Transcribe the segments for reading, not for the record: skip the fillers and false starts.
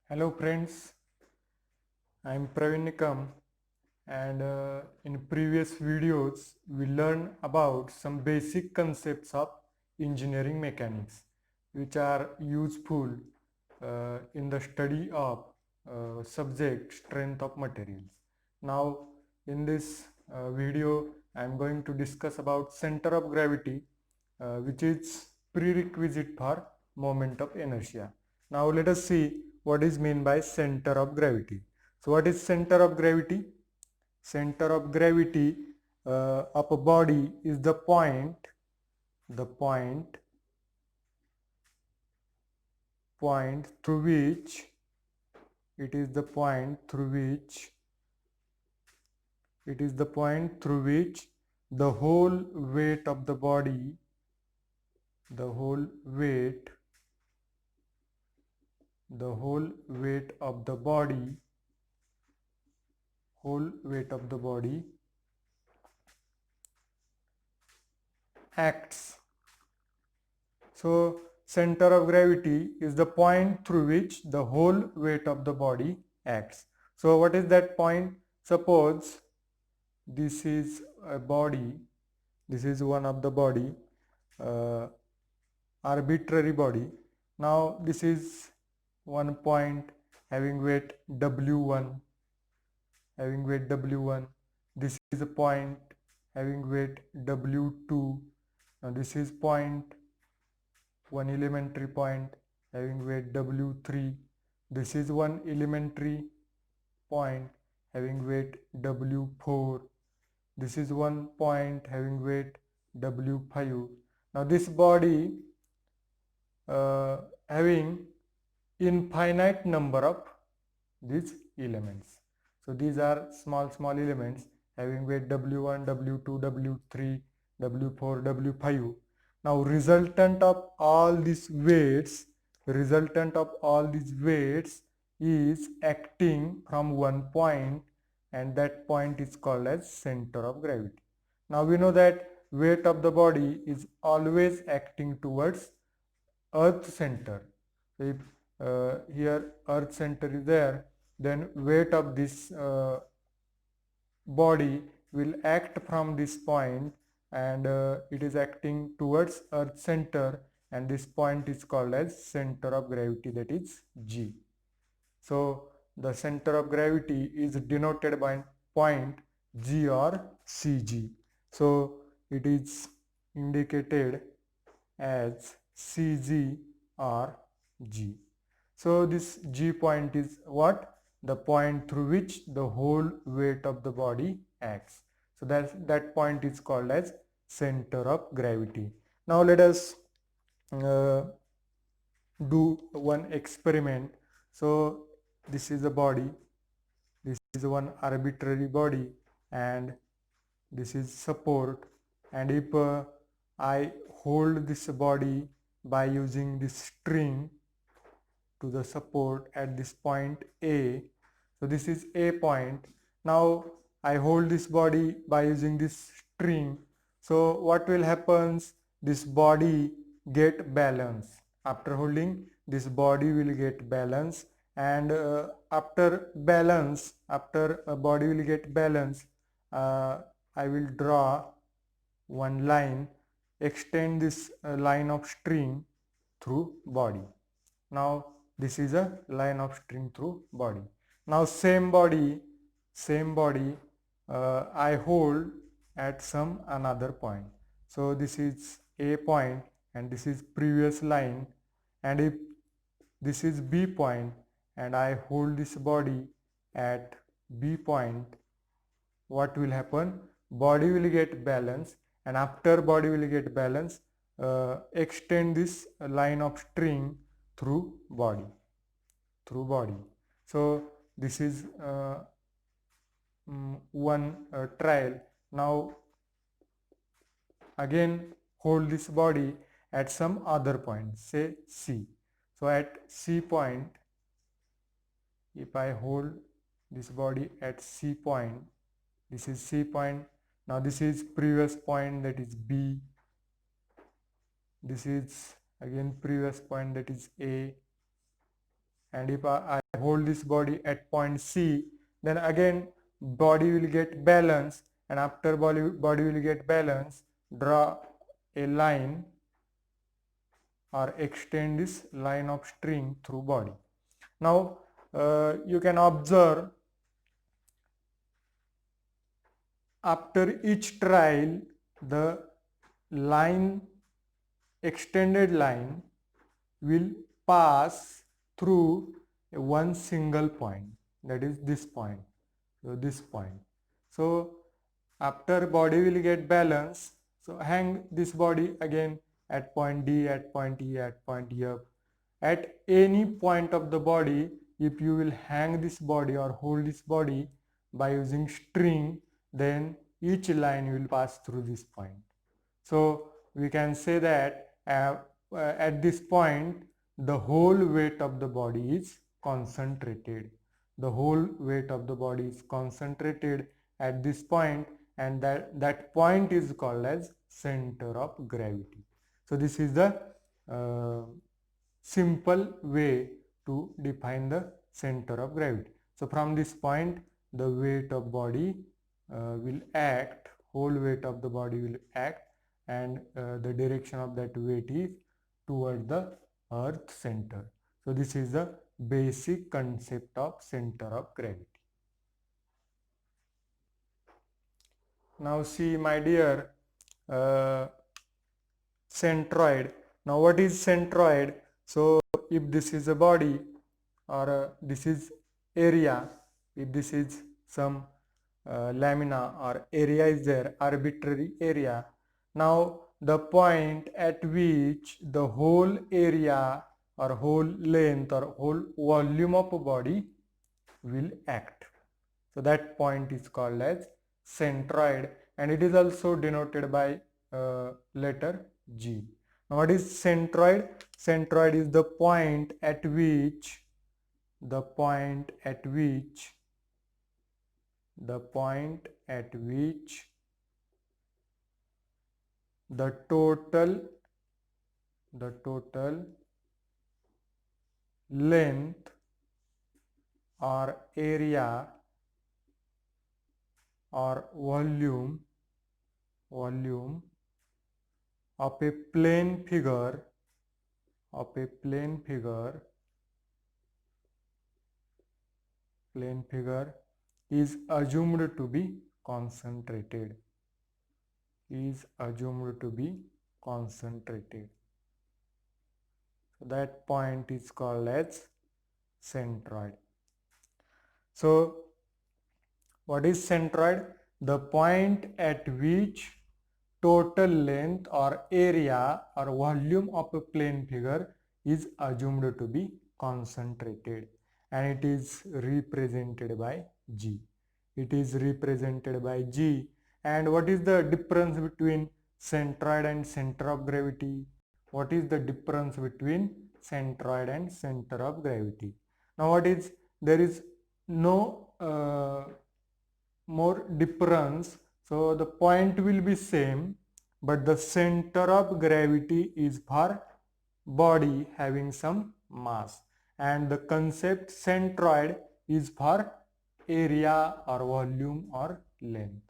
Hello friends, I am Praveen Nikam, and in previous videos we learned about some basic concepts of engineering mechanics which are useful in the study of subject strength of materials. Now in this video I am going to discuss about center of gravity, which is prerequisite for moment of inertia. Now let us see what is meant by center of gravity. So what is center of gravity? Center of gravity of a body is the point through which it is the point through which the whole weight of the body the whole weight of the body acts. So center of gravity is the point through which the whole weight of the body acts. So what is that point? Suppose this is a body, this is one of the body, uh, arbitrary body. Now this is one point having weight W1, This is a point having weight W2. Now this is one elementary point having weight W3. This is one elementary point having weight W4. This is one point having weight W5. Now this body having infinite number of these elements. So these are small elements having weight W1, W2, W3, W4, W5. Now resultant of all these weights is acting from one point, and that point is called as center of gravity. Now we know that weight of the body is always acting towards earth center. If here earth center is there, then weight of this body will act from this point, and it is acting towards earth center, and this point is called as center of gravity, that is G. So the center of gravity is denoted by point G or CG. So it is indicated as CG or G. So this G point is what? The point through which the whole weight of the body acts. So that point is called as center of gravity. Now let us uh, do one experiment. So this is a body, this is one arbitrary body, and this is support, and if I hold this body by using this string to the support at this point A, so this is A point. Now I hold this body by using this string. So what will happen? This body get balance. After holding, this body will get balance, and after a body will get balance, I will draw one line, extend this line of string through body. Now this is a line of string through body. Now same body I hold at some another point. So this is A point, and this is previous line, and if this is B point and I hold this body at B point, what will happen? Body will get balance, and after body will get balance, extend this line of string through body. So this is one trial. Now again hold this body at some other point, say C. So at C point, if I hold this body at C point, this is C point. Now this is previous point, that is B. This is again previous point, that is A, and if I hold this body at point C, then again body will get balance, and after body will get balance, draw a line or extend this line of string through body. Now you can observe after each trial the line, extended line, will pass through one single point, that is this point. So this point. So after body will get balance, so hang this body again at point D, at point E, at point F. At any point of the body, if you will hang this body or hold this body by using string, then each line will pass through this point. So we can say that at this point the whole weight of the body is concentrated. The whole weight of the body is concentrated at this point, and that point is called as center of gravity. So this is the simple way to define the center of gravity. So from this point the weight of body will act, whole weight of the body will act, and the direction of that weight is toward the earth center. So this is the basic concept of center of gravity. Now see my dear centroid. Now what is centroid? So if this is a body, or this is area, if this is some lamina or area is there, arbitrary area. Now the point at which the whole area or whole length or whole volume of a body will act. So that point is called as centroid, and it is also denoted by letter G. Now what is centroid? Centroid is the point at which the total length or area or volume of a plane figure is assumed to be concentrated. So that point is called as centroid. So what is centroid? The point at which total length or area or volume of a plane figure is assumed to be concentrated, and it is represented by G. And what is the difference between centroid and center of gravity? What is the difference between centroid and center of gravity? Now there is no more difference. So the point will be same, but the center of gravity is for body having some mass, and the concept centroid is for area or volume or length.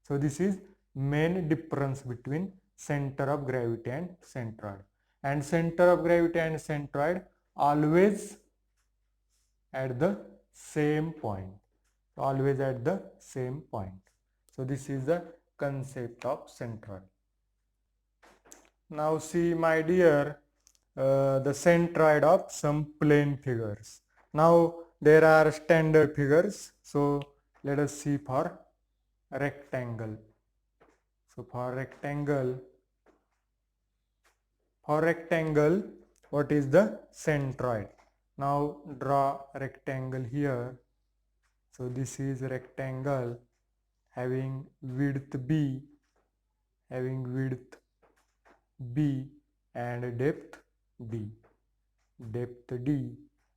So this is main difference between center of gravity and centroid. And center of gravity and centroid always at the same point. So this is the concept of centroid. Now see my dear the centroid of some plane figures. Now there are standard figures. So let us see for rectangle. So for rectangle, what is the centroid? Now draw rectangle here. So this is rectangle having width B, and depth D.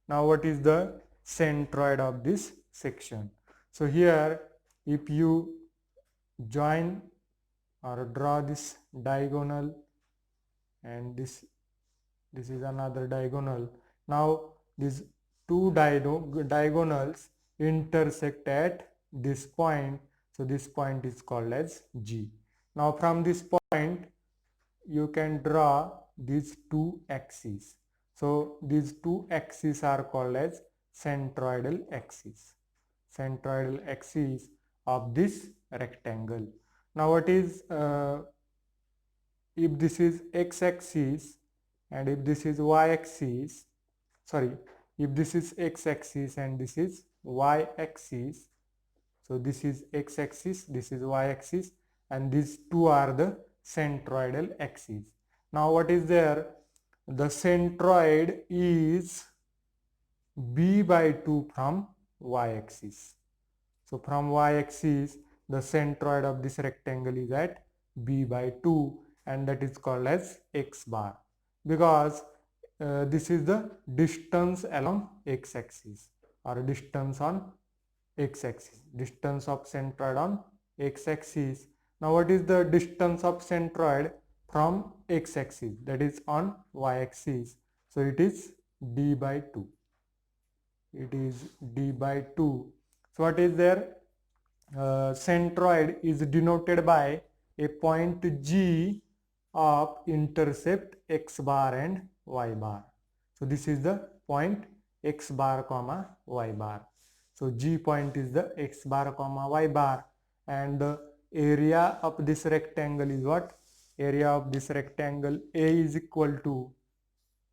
Now what is the centroid of this section? So here if you join or draw this diagonal, and this is another diagonal. Now this two diagonals intersect at this point. So this point is called as G. Now from this point you can draw these two axes. So these two axes are called as centroidal axes. Centroidal axis of this rectangle. Now what is if this is x-axis and if this is y-axis, sorry, if this is x-axis and this is y-axis, so this is x-axis, this is y-axis, and these two are the centroidal axes. Now what is there? The centroid is b by 2 from y-axis. So from y-axis, the centroid of this rectangle is at b by 2, and that is called as x bar, because this is the distance along x-axis or distance on x-axis, distance of centroid on x-axis. Now what is the distance of centroid from x-axis, that is on y-axis? So it is d by 2. It is d by 2. So what is there? Centroid is denoted by a point G of intercept x bar and y bar. So this is the point x bar comma y bar. So G point is the x bar comma y bar, and the area of this rectangle is what? Area of this rectangle A is equal to,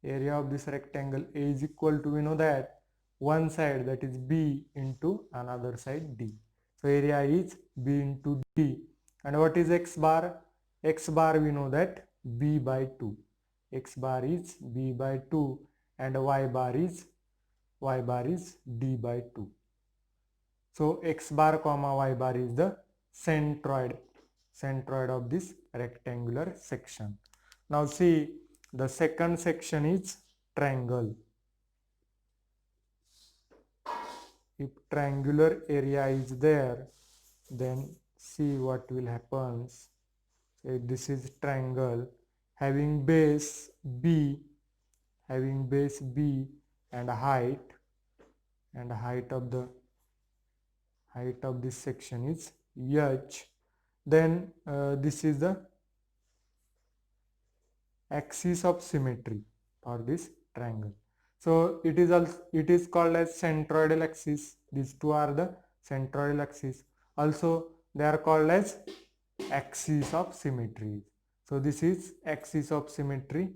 area of this rectangle A is equal to, we know that one side, that is B, into another side D. So area is B into D. And what is x bar? X bar, we know that B by 2. X bar is B by 2 and y bar is D by 2. So x bar comma y bar is the centroid of this rectangular section. Now see, the second section is triangle. If triangular area is there, then see what will happen. If this is triangle having base B, and height of this section is h, then this is the axis of symmetry for this triangle. So it is called as centroidal axis. These two are the centroidal axis. Also they are called as axis of symmetry. So this is axis of symmetry.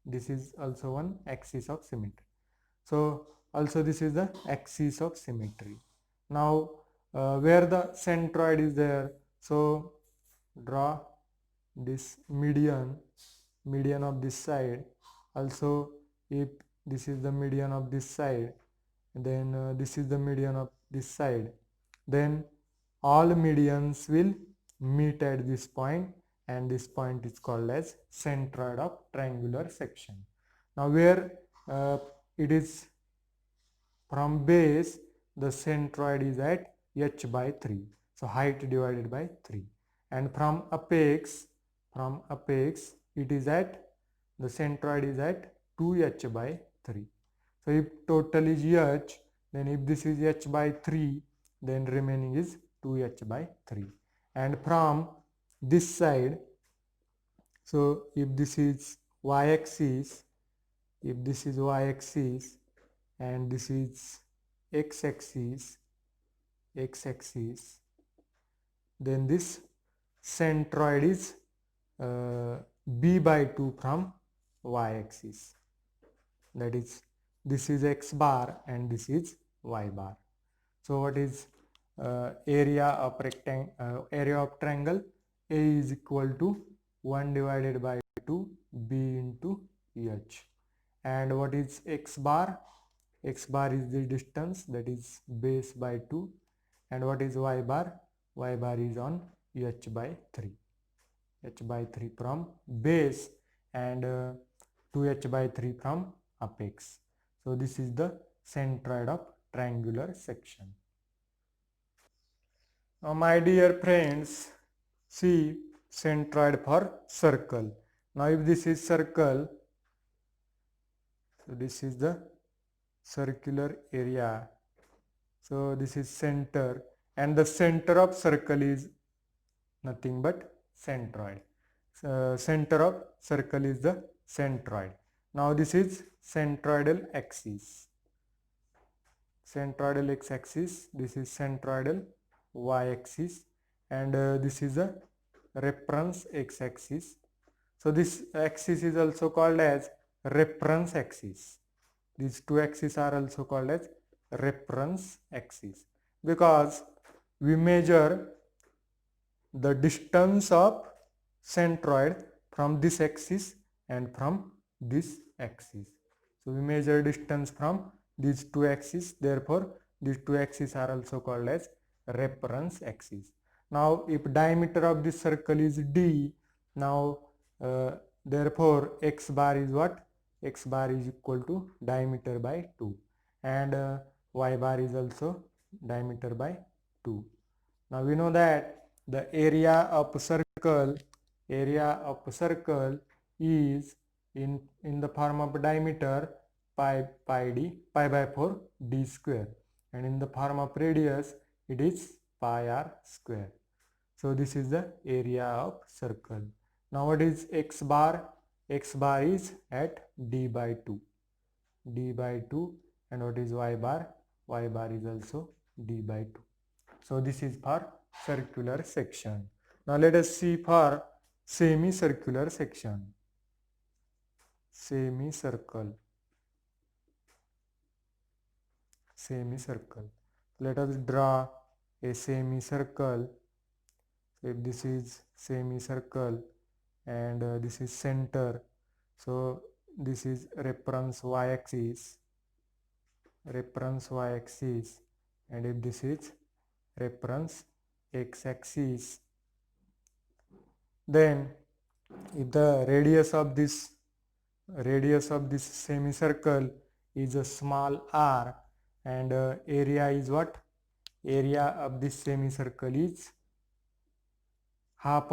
This is also one axis of symmetry. So also this is the axis of symmetry. Now where the centroid is there, so draw this median of this side. Also if this is the median of this side, then this is the median of this side, then all medians will meet at this point, and this point is called as centroid of triangular section. Now where it is from base, the centroid is at h by 3, so height divided by 3, and from apex it is at, the centroid is at 2h by 3. So if total is h, then if this is h by 3, then remaining is 2h by 3. And from this side, so if this is y-axis, and this is x-axis, then this centroid is b by 2 from y-axis. That is, this is x bar and this is y bar. So what is area of triangle? A is equal to 1 divided by 2 b into h. And what is x bar? X bar is the distance, that is base by 2. And what is y bar? Y bar is on h by 3. H by 3 from base, and 2h by 3 from apex. So this is the centroid of triangular section. Now my dear friends, see centroid for circle. Now if this is circle, so this is the circular area. So this is center, and the center of circle is nothing but centroid. Center of circle is the centroid. Now this is centroidal axis. Centroidal x-axis, this is centroidal y-axis, and this is a reference x-axis. So this axis is also called as reference axis. These two axes are also called as reference axis because we measure the distance of centroid from this axis and from this axis. So we measure distance from these two axes, therefore these two axes are also called as reference axis. Now if diameter of this circle is d, now therefore x bar is what? X bar is equal to diameter by 2, and y bar is also diameter by 2. Now we know that the area of circle is in the form of diameter pi by 4 d square, and in the form of radius it is pi r square. So this is the area of circle. Now what is x bar? X bar is at d by 2, and what is y bar? Y bar is also d by 2. So this is for circular section. Now let us see for semicircular section. Semicircle. Let us draw a semicircle. So if this is semicircle and this is center, so this is reference y-axis, and if this is reference x-axis, then if the radius of this semicircle is a small r, and area is what? Area of this semicircle is half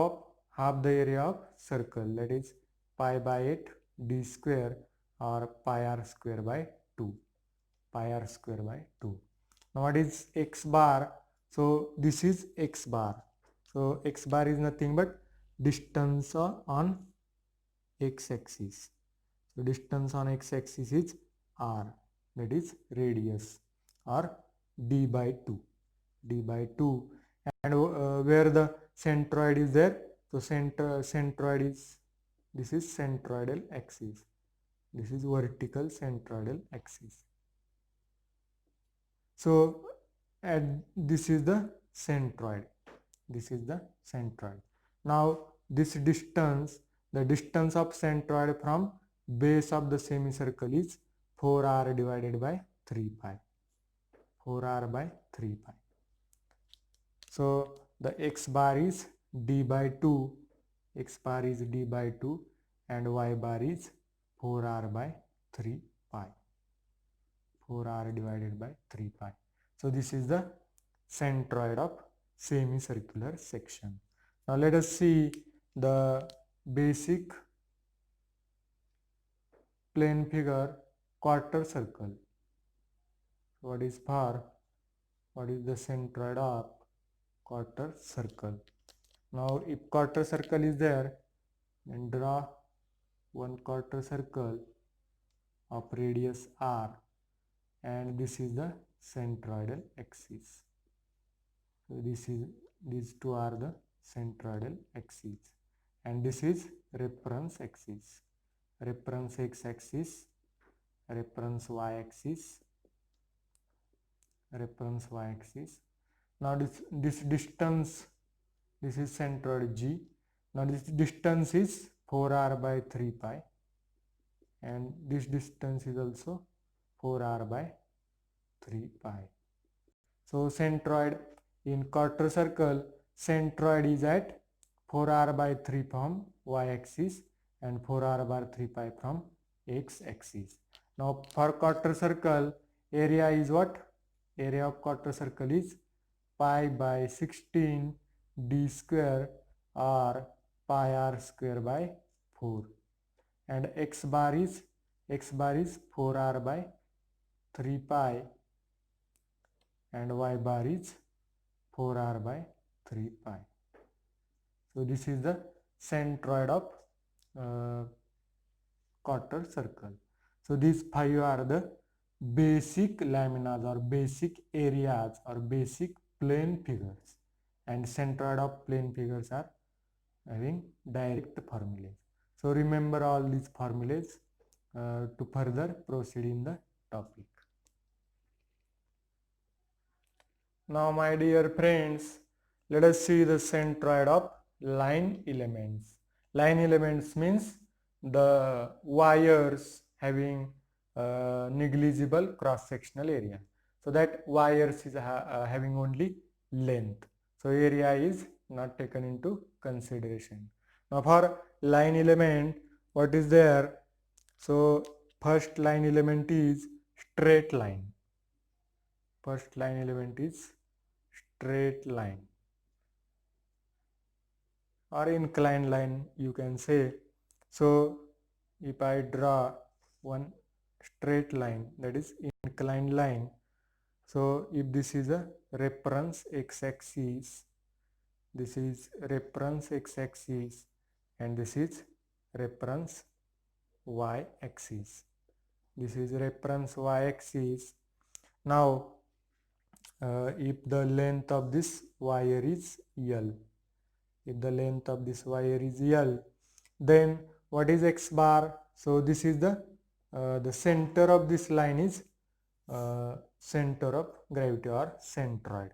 the area of circle, that is pi by 8 d square or pi r square by 2. Now what is x bar? So this is x bar. So x bar is nothing but distance on x-axis. So distance on x-axis is r, that is radius, or d by 2. And where the centroid is there, so centroid is, this is centroidal axis. This is vertical centroidal axis. So this is the centroid. Now this distance, the distance of centroid from base of the semicircle is 4r divided by 3 pi. 4r by 3 pi. So the x bar is d by 2, and y bar is 4r by 3 pi. 4r divided by 3 pi. So this is the centroid of semicircular section. Now let us see the basic plane figure quarter circle. What is the centroid of quarter circle? Now if quarter circle is there, then draw one quarter circle of radius r, and this is the centroidal axis. So these two are the centroidal axis, and this is reference axis, reference x-axis, reference y-axis. Now this distance, this is centroid G. Now this distance is 4r by 3 pi, and this distance is also 4r by 3 pi. So centroid in quarter circle, centroid is at 4r by 3 from y-axis and 4r by 3 pi from x-axis. Now for quarter circle, area is what? Area of quarter circle is pi by 16 d square or pi r square by 4, and x bar is 4r by 3 pi and y bar is 4r by 3 pi. So this is the centroid of quarter circle. So these 5 are the basic laminas or basic areas or basic plane figures, and centroid of plane figures are having direct formulas. So remember all these formulas to further proceed in the topic. Now my dear friends, let us see the centroid of line elements. Line elements means the wires having negligible cross-sectional area. So that wires is having only length. So area is not taken into consideration. Now for line element, what is there? So first line element is straight line. First line element is straight line or inclined line, you can say. So if I draw one straight line, that is inclined line, so if this is a reference x-axis, this is reference x-axis, and this is reference y-axis, this is reference y-axis. Now if the length of this wire is L, if the length of this wire is L, then what is x bar? So this is the center of this line is center of gravity or centroid.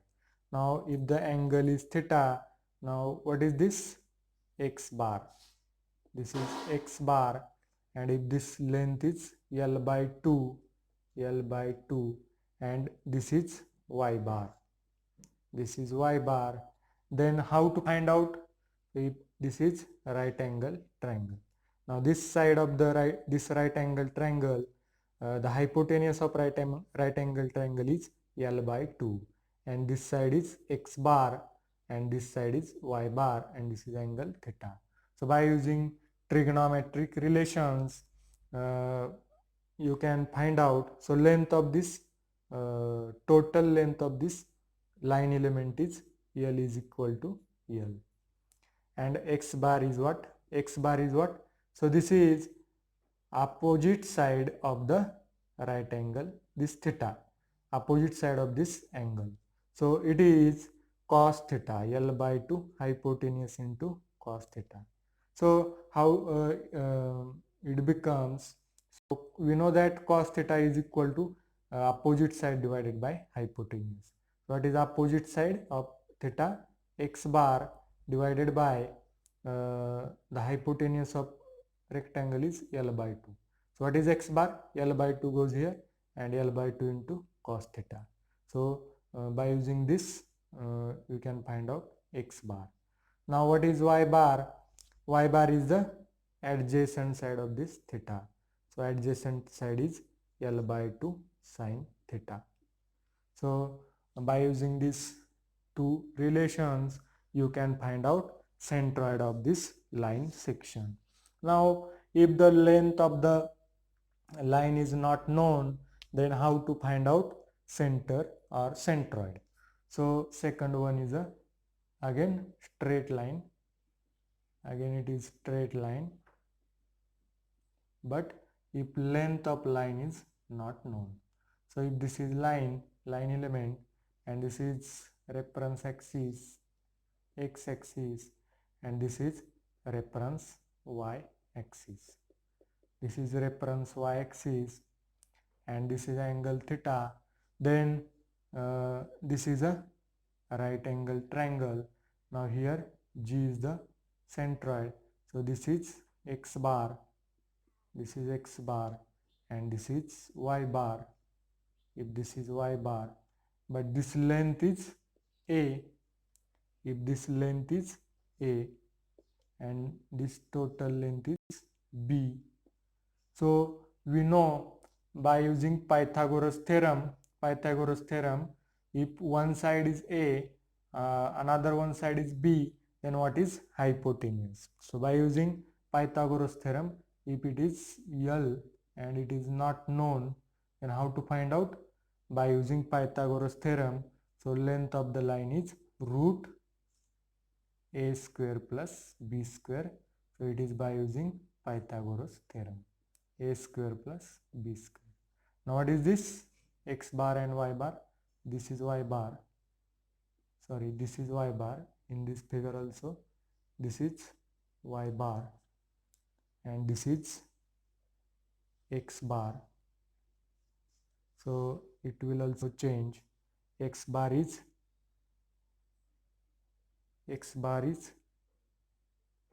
Now if the angle is theta, now what is this? X bar. This is x bar, and if this length is L by 2, L by 2, and this is y bar, this is y bar, then how to find out if this is right angle triangle? Now this side of the right angle triangle, the hypotenuse of right angle triangle is L by 2, and this side is x bar, and this side is y bar, and this is angle theta. So by using trigonometric relations, you can find out. So length of this total length of this line element is L is equal to L, and x bar is what? X bar is what? So this is opposite side of the right angle, this theta, opposite side of this angle. So it is cos theta, L by 2 hypotenuse into cos theta. So how it becomes? So we know that cos theta is equal to opposite side divided by hypotenuse. So what is opposite side of theta? X bar divided by the hypotenuse of rectangle is L by 2. So what is x bar? L by 2 goes here, and L by 2 into cos theta. So by using this you can find out x bar. Now what is y bar? Y bar is the adjacent side of this theta. So adjacent side is L by 2 sine theta. So by using these two relations, you can find out centroid of this line section. Now if the length of the line is not known, then how to find out center or centroid? So second one is again straight line. Again it is straight line, but if length of line is not known. So if this is line element, and this is reference axis x axis, and this is reference y axis, this is reference y axis, and this is angle theta, then this is a right angle triangle. Now here G is the centroid, so this is x bar, this is x bar, and this is y bar, if this is y bar, but this length is a, if this length is a, and this total length is b. So we know by using Pythagoras theorem, if one side is a, another one side is b, then what is hypotenuse? So by using Pythagoras theorem, if it is L and it is not known, And how to find out? By using Pythagoras theorem. So length of the line is root a square plus b square. So it is by using Pythagoras theorem. A square plus b square. Now what is this? X bar and y bar. This is y bar. Sorry, this is y bar. In this figure also, this is y bar and this is x bar. So it will also change. X bar is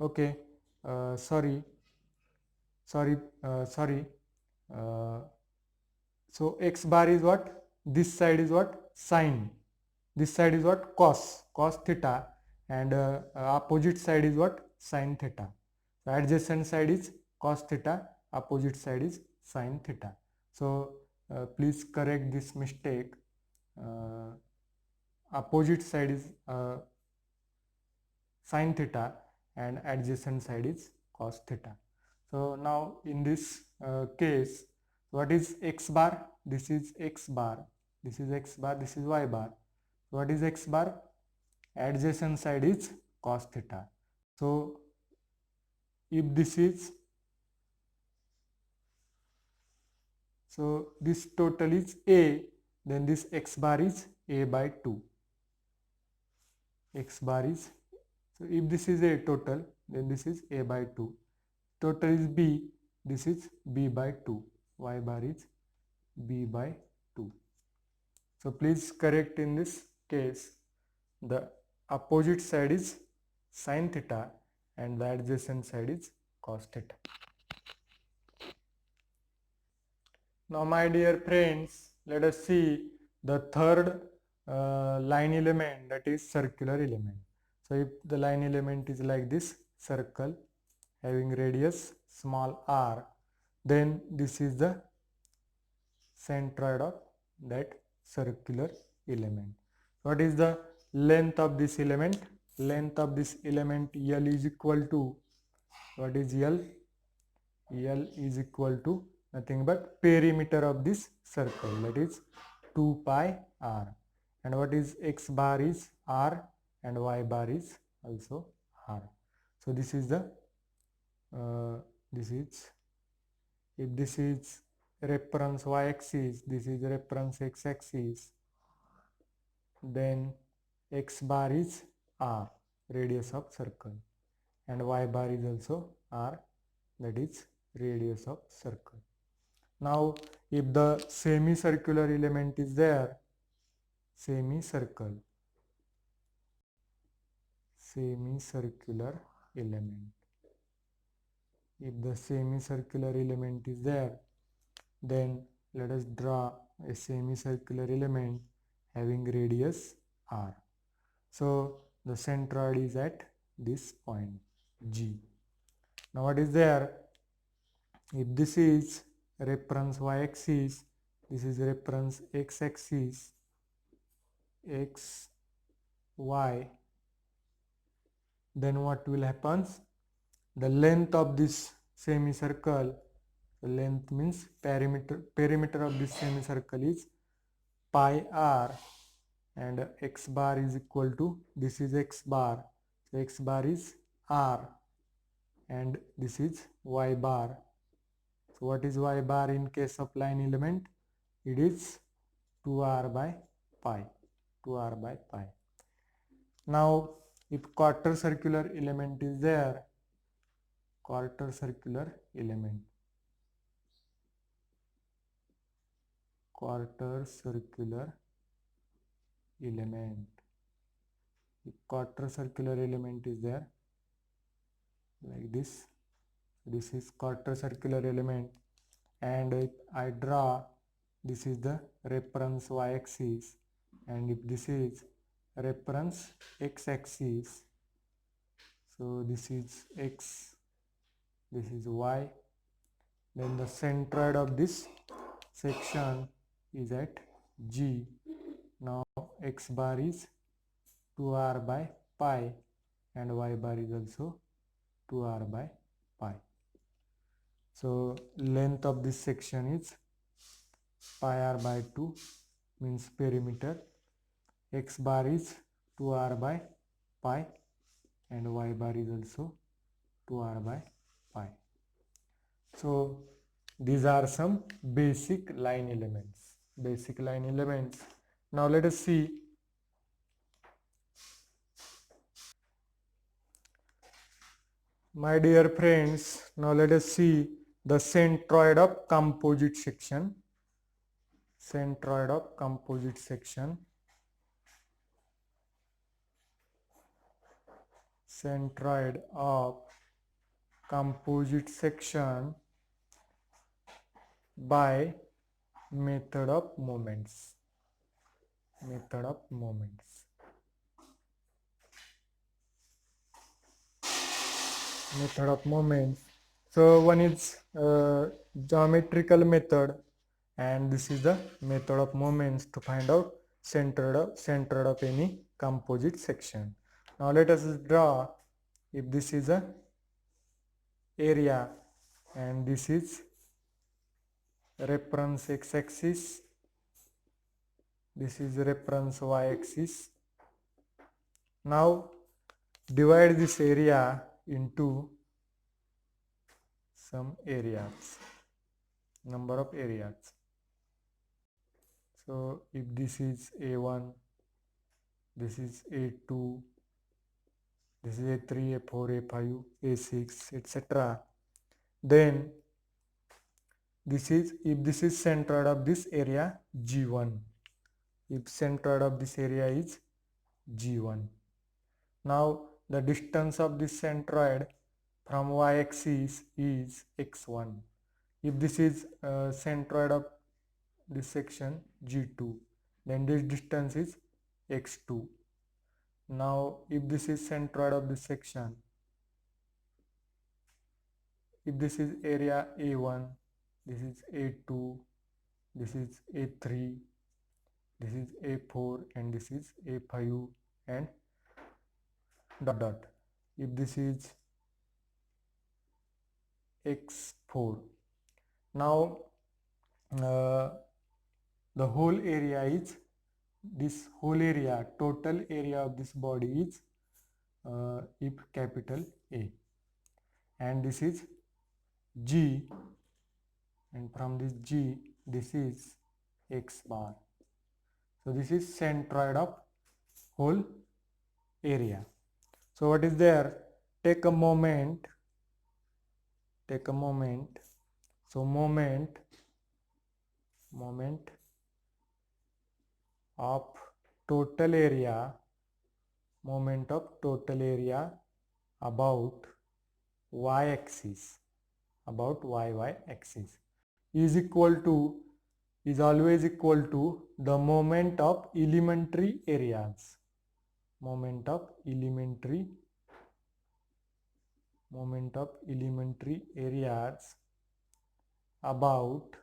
okay. Sorry. Uh, so x bar is what? This side is what? Sine. This side is what? Cos theta, and opposite side is what? Sine theta. So adjacent side is cos theta, opposite side is sine theta. So please correct this mistake. Opposite side is sine theta and adjacent side is cos theta. So now in this case, what is x bar? This is x bar, this is x bar, this is y bar. What is x bar? Adjacent side is cos theta. So if this is, so this total is a, then this x bar is a by 2. X bar is, so if this is a total, then this is a by 2. Total is b, this is b by 2. Y bar is b by 2. So please correct in this case. The opposite side is sine theta and the adjacent side is cos theta. Now my dear friends, let us see the third line element, that is circular element. So if the line element is like this, circle having radius small r, then this is the centroid of that circular element. What is the length of this element? Length of this element L is equal to, what is L? L is equal to nothing but perimeter of this circle, that is 2 pi r. And what is x bar is r and y bar is also r. So this is the this is, if this is reference y-axis, this is reference x-axis, then x bar is r, radius of circle, and y bar is also r, that is radius of circle. Now if the semicircular element is there, semicircular element, if the semicircular element is there, then let us draw a semicircular element having radius r. So the centroid is at this point G. Now what is there? If this is reference y-axis, this is reference x-axis, x, y, then what will happen? The length of this semicircle, the length means perimeter of this semicircle is pi r, and x bar is equal to, this is x bar, so x bar is r, and this is y bar. So what is y bar in case of line element? It is 2r by pi, 2r by pi. Now if quarter circular element is there, quarter circular element, if quarter circular element is there like this, this is quarter circular element, and if I draw, this is the reference y-axis, and if this is reference x-axis, so this is x, this is y, then the centroid of this section is at G. Now x bar is 2r by pi and y bar is also 2r by pi. So length of this section is pi r by 2 means perimeter. X bar is 2r by pi and y bar is also 2r by pi. So these are some basic line elements. Basic line elements. Now let us see. My dear friends, now let us see the centroid of composite section. Centroid of composite section. Centroid of composite section by method of moments. Method of moments. Method of moments. So one is geometrical method, and this is the method of moments to find out centroid of any composite section. Now let us draw. If this is a area and this is reference x-axis, this is reference y-axis. Now divide this area into some areas, number of areas. So if this is A1, this is A2, this is A3, A4, A5, A6, etc. Then this is, if this is centroid of this area G1, if centroid of this area is G1. Now the distance of this centroid from y-axis is x1. If this is centroid of this section G2, then this distance is x2. Now if this is centroid of this section, if this is area A1, this is A2, this is A3, this is A4, and this is A5, and dot dot. If this is x4, now the whole area is, this whole area, total area of this body is if capital A, and this is G, and from this G, this is x bar. So this is centroid of whole area. So what is there? Take a moment. So moment of total area, moment of total area about y-axis, about y-axis is equal to, is always equal to the moment of elementary areas. Moment of elementary areas about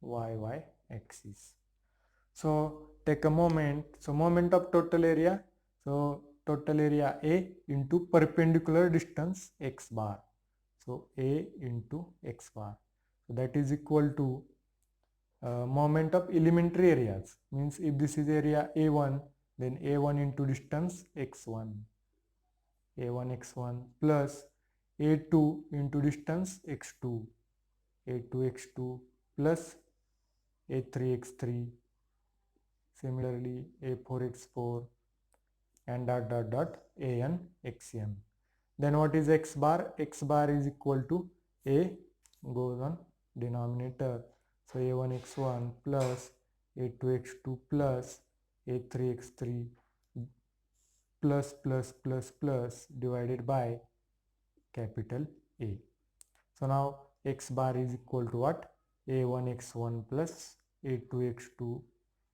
y-axis. So take a moment. So moment of total area. So total area A into perpendicular distance x bar. So A into x bar. So that is equal to moment of elementary areas. Means if this is area A1, then A1 into distance x1. A1 x1 plus A2 into distance x2. A2 x2 plus A3 x3. Similarly A4 x4 and dot dot dot an xn. Then what is x bar? X bar is equal to A goes on denominator. So A1 x1 plus A2 x2 plus A3 x3 plus divided by capital A. So now x bar is equal to what? A1 x1 plus A2 x2.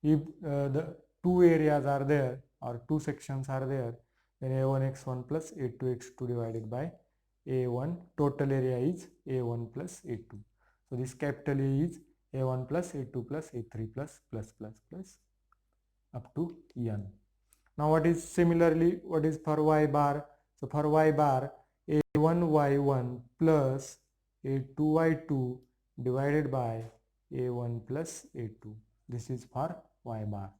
If the two areas are there or two sections are there, then A1 x1 plus A2 x2 divided by A1, total area is A1 plus A2. So this capital A is A1 plus A2 plus A3 plus up to n. Now what is similarly, what is for y bar? So for y bar, A1 y1 plus A2 y2 divided by A1 plus A2. This is for y bar.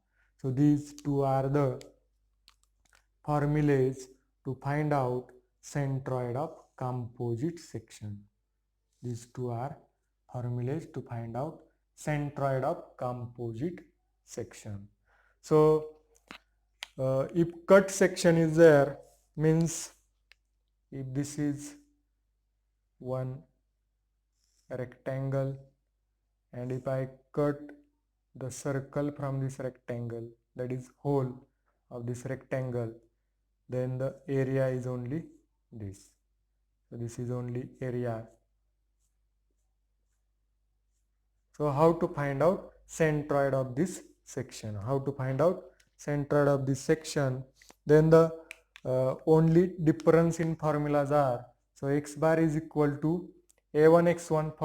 So these two are the formulas to find out centroid of composite section. These two are formulas to find out centroid of composite section. So if cut section is there, means if this is one rectangle and if I cut the circle from this rectangle, that is whole of this rectangle, then the area is only this. So this is only area. So how to find out centroid of this section? How to find out centroid of this section? Then the only difference in formulas are, so x bar is equal to a1 x1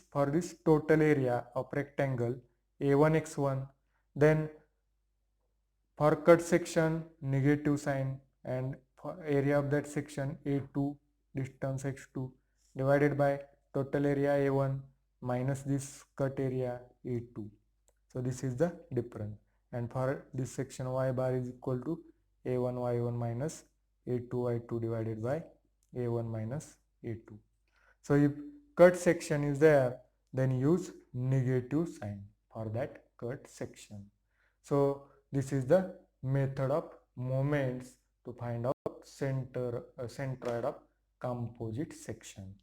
for this total area of rectangle a1 x1. Then for cut section negative sign, and for area of that section a2 distance x2 divided by total area a1 minus this cut area a2. So this is the difference. And for this section y bar is equal to a1 y1 minus a2 y2 divided by a1 minus a2. So if cut section is there, then use negative sign for that cut section. So this is the method of moments to find out centroid of composite section.